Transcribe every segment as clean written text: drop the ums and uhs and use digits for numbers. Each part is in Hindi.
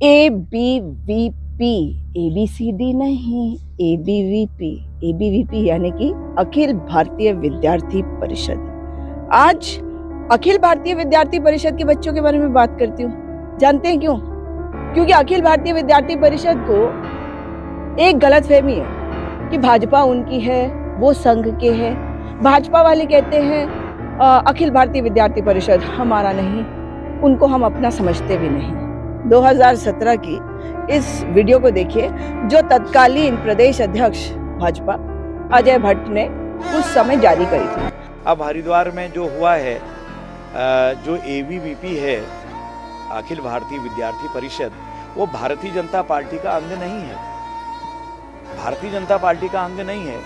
ABVP, ABCD नहीं, ABVP, ABVP यानी कि अखिल भारतीय विद्यार्थी परिषद। आज अखिल भारतीय विद्यार्थी परिषद के बच्चों के बारे में बात करती हूँ। जानते हैं क्यों? क्योंकि अखिल भारतीय विद्यार्थी परिषद को एक गलतफहमी है कि भाजपा उनकी है, वो संघ के है। भाजपा वाले कहते हैं अखिल भारतीय विद्यार्थी परिषद हमारा नहीं, उनको हम अपना समझते भी नहीं। 2017 की इस वीडियो को देखिए जो तत्कालीन प्रदेश अध्यक्ष भाजपा अजय भट्ट ने उस समय जारी करी थी। अब हरिद्वार में जो हुआ है, जो ABVP है, अखिल भारतीय विद्यार्थी परिषद, वो भारतीय जनता पार्टी का अंग नहीं है। भारतीय जनता पार्टी का अंग नहीं है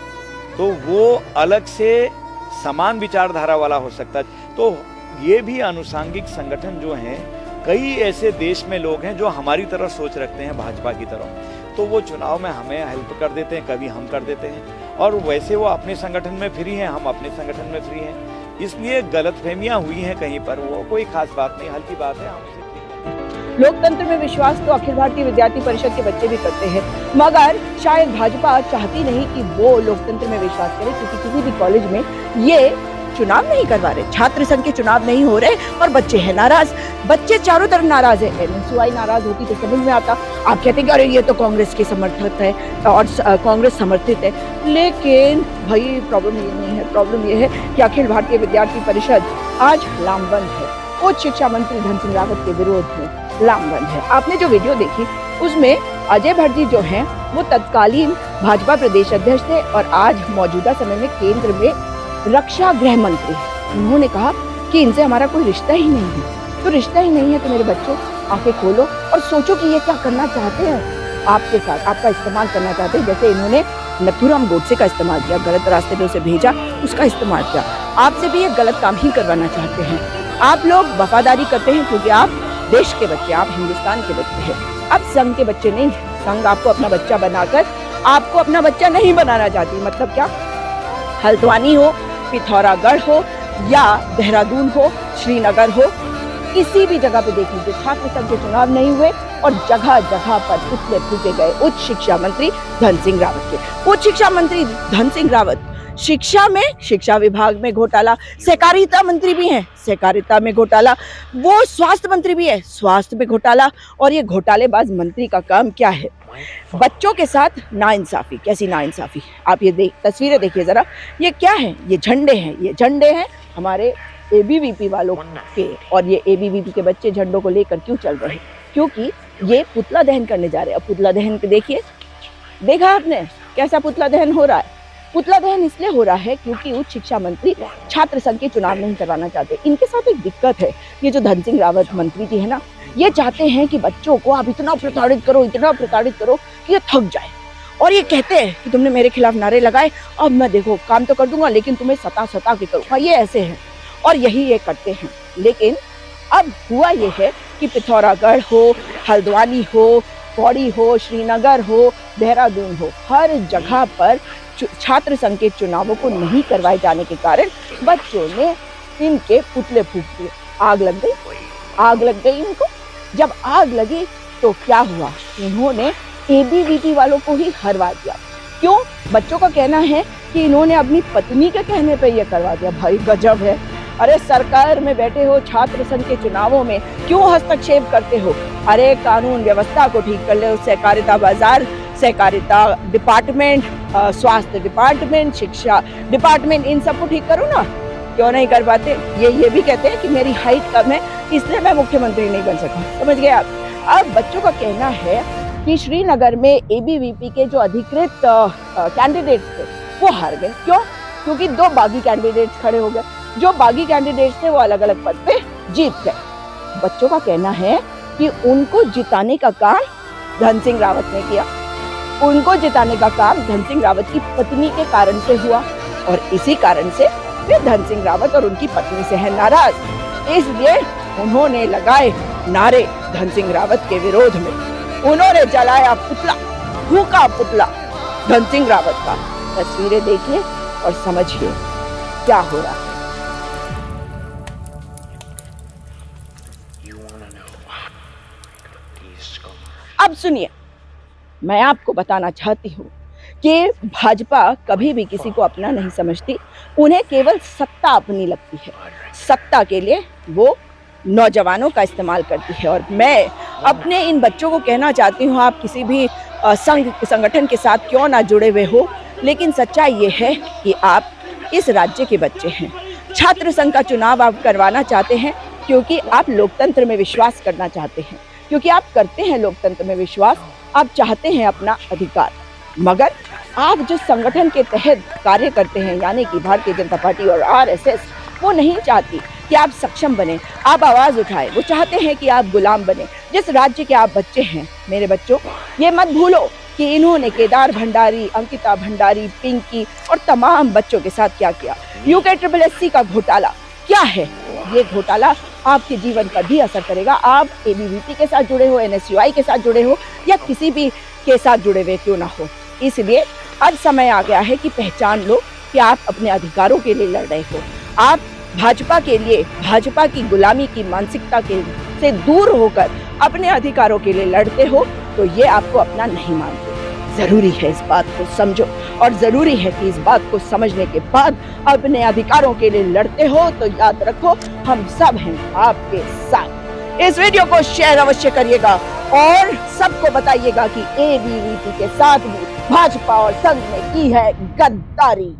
तो वो अलग से समान विचारधारा वाला हो सकता है। तो ये भी अनुसांगिक संगठन जो हैं, कई ऐसे देश में लोग हैं जो हमारी तरह सोच रखते हैं भाजपा की तरह, तो वो चुनाव में हमें हेल्प कर देते हैं, कभी हम कर देते हैं, और वैसे वो अपने संगठन में फ्री हैं, हम अपने संगठन में फ्री हैं। इसलिए गलतफहमियां हुई हैं कहीं पर, वो कोई खास बात नहीं, हल्की बात है। हम लोकतंत्र में विश्वास तो अखिल भारतीय विद्यार्थी परिषद के बच्चे भी करते हैं, मगर शायद भाजपा चाहती नहीं कि वो लोकतंत्र में विश्वास करे, क्योंकि किसी भी कॉलेज में ये चुनाव नहीं करवा रहे, छात्र संघ के चुनाव नहीं हो रहे और बच्चे हैं नाराज। बच्चे चारों तरफ नाराज है। NSUI नाराज होती तो समझ में आता। आप कहते कि अरे ये तो कांग्रेस के समर्थक है और कांग्रेस समर्थित है, लेकिन भाई प्रॉब्लम ये नहीं है। प्रॉब्लम ये है कि अखिल भारतीय विद्यार्थी परिषद आज लामबंद है। उच्च शिक्षा मंत्री धन सिंह रावत के विरोध में लामबंद है। आपने जो वीडियो देखी उसमें अजय भट्ट जी जो हैं वो तत्कालीन भाजपा प्रदेश अध्यक्ष थे और आज मौजूदा समय में केंद्र में रक्षा गृह मंत्री। उन्होंने कहा कि इनसे हमारा कोई रिश्ता ही नहीं है। तो रिश्ता ही नहीं है तो मेरे बच्चों आंखें खोलो और सोचो कि ये क्या करना चाहते हैं आपके साथ, आपका इस्तेमाल करना चाहते हैं। जैसे इन्होंने नथुराम गोडसे का इस्तेमाल किया, गलत रास्ते पे उसे भेजा, उसका इस्तेमाल किया। आपसे भी ये गलत काम ही करवाना चाहते हैं। आप लोग वफादारी करते हैं क्योंकि आप देश के बच्चे, आप हिंदुस्तान के बच्चे हैं। आप संघ के बच्चे नहीं। संघ आपको अपना बच्चा बनाकर आपको अपना बच्चा नहीं बनाना चाहती। मतलब क्या? हल्द्वानी हो, पिथौरागढ़ हो या देहरादून हो, श्रीनगर हो, किसी भी जगह पे देख लीजिए, छात्र संघ के चुनाव नहीं हुए और जगह जगह पर पुतले फूके गए उच्च शिक्षा मंत्री धन सिंह रावत के। उच्च शिक्षा मंत्री धन सिंह रावत शिक्षा में, शिक्षा विभाग में घोटाला, सहकारिता मंत्री भी हैं, सहकारिता में घोटाला, वो स्वास्थ्य मंत्री भी है, स्वास्थ्य में घोटाला। और ये घोटालेबाज मंत्री का काम क्या है? बच्चों के साथ नाइंसाफी। कैसी नाइंसाफी? आप ये तस्वीरें देखिए जरा, ये क्या है? ये झंडे हैं, ये झंडे हैं हमारे ABVP वालों के। और ये ABVP के बच्चे झंडों को लेकर क्यों चल रहे हैं? क्योंकि ये पुतला दहन करने जा रहे हैं। पुतला दहन देखिए, देखा आपने कैसा पुतला दहन हो रहा है? पुतला दहन इसलिए हो रहा है क्योंकि उच्च शिक्षा मंत्री छात्र संघ के चुनाव नहीं करवाना चाहते। इनके साथ एक दिक्कत है, ये जो धन सिंह रावत मंत्री जी है ना, ये चाहते हैं कि बच्चों को आप इतना प्रताड़ित करो, इतना प्रताड़ित करो कि ये थक जाए। और ये कहते हैं कि तुमने मेरे खिलाफ नारे लगाए, अब मैं देखो काम तो कर दूंगा लेकिन तुम्हें सता के करूंगा। ये ऐसे हैं और यही ये करते हैं। लेकिन अब हुआ ये है कि पिथौरागढ़ हो, हल्द्वानी हो, पौड़ी हो, श्रीनगर हो, देहरादून हो, हर जगह पर छात्र संघ के चुनावों को नहीं करवाए जाने के कारण बच्चों ने इनके पुतले फूंक दिए। आग लग गई, आग लग गई इनको। जब आग लगी तो क्या हुआ? इन्होंने ABVP वालों को ही हरवा दिया। क्यों? बच्चों का कहना है कि इन्होंने अपनी पत्नी के कहने पे ये करवा दिया। भाई गजब है। अरे सरकार में बैठे हो, छात्र संघ के चुनावों में क्यों हस्तक्षेप करते हो? अरे कानून व्यवस्था को ठीक कर ले, सहकारिता बाजार, सहकारिता डिपार्टमेंट, स्वास्थ्य डिपार्टमेंट, शिक्षा डिपार्टमेंट, इन सबको ठीक करो ना। क्यों नहीं कर पाते? ये भी कहते हैं कि मेरी हाइट कम है इसलिए मैं मुख्यमंत्री नहीं बन सका। समझ गए आप? अब बच्चों का कहना है कि श्रीनगर में ABVP के जो अधिकृत कैंडिडेट्स थे वो हार गए। क्यों? क्योंकि 2 बागी कैंडिडेट्स खड़े हो गए। जो बागी कैंडिडेट्स थे वो अलग अलग पद पे जीत गए। बच्चों का कहना है कि उनको जिताने का काम धन सिंह रावत ने किया। उनको जिताने का काम धन सिंह रावत की पत्नी के कारण से हुआ और इसी कारण से वे धन सिंह रावत और उनकी पत्नी से हैं नाराज। इसलिए उन्होंने लगाए नारे धन सिंह रावत के विरोध में। उन्होंने जलाया पुतला, फूका पुतला धन सिंह रावत का। तस्वीरें देखिए और समझिए क्या हो रहा है। You wanna know? Please come. अब सुनिए, मैं आपको बताना चाहती हूँ कि भाजपा कभी भी किसी को अपना नहीं समझती, उन्हें केवल सत्ता अपनी लगती है। सत्ता के लिए वो नौजवानों का इस्तेमाल करती है। और मैं अपने इन बच्चों को कहना चाहती हूँ, आप किसी भी संघ संगठन के साथ क्यों ना जुड़े हुए हो, लेकिन सच्चाई ये है कि आप इस राज्य के बच्चे हैं। छात्र संघ का चुनाव आप करवाना चाहते हैं क्योंकि आप लोकतंत्र में विश्वास करना चाहते हैं, क्योंकि आप करते हैं लोकतंत्र में विश्वास, आप चाहते हैं अपना अधिकार। मगर आप जिस संगठन के तहत कार्य करते हैं, यानी कि भारतीय जनता पार्टी और आरएसएस, वो नहीं चाहती कि आप सक्षम बने, आप आवाज उठाएं। वो चाहते हैं कि आप गुलाम बने। जिस राज्य के आप बच्चे हैं, मेरे बच्चों, ये मत भूलो कि इन्होंने केदार भंडारी, अंकिता भंडारी, पिंकी और तमाम बच्चों के साथ क्या किया। UKSSC का घोटाला क्या है? ये घोटाला आपके जीवन पर भी असर करेगा। आप ABVP के साथ जुड़े हो, NSUI के साथ जुड़े हो, या किसी भी के साथ जुड़े हुए क्यों ना हो। इसलिए अब समय आ गया है कि पहचान लो कि आप अपने अधिकारों के लिए लड़ रहे हो। आप भाजपा के लिए, भाजपा की गुलामी की मानसिकता के से दूर होकर अपने अधिकारों के लिए लड़ते हो, तो ये आपको अपना नहीं मानते। जरूरी है इस बात को समझो, और जरूरी है कि इस बात को समझने के बाद अपने अधिकारों के लिए लड़ते हो तो याद रखो, हम सब हैं आपके साथ। इस वीडियो को शेयर अवश्य करिएगा और सबको बताइएगा कि ABVP के साथ भी भाजपा और संघ ने की है गद्दारी।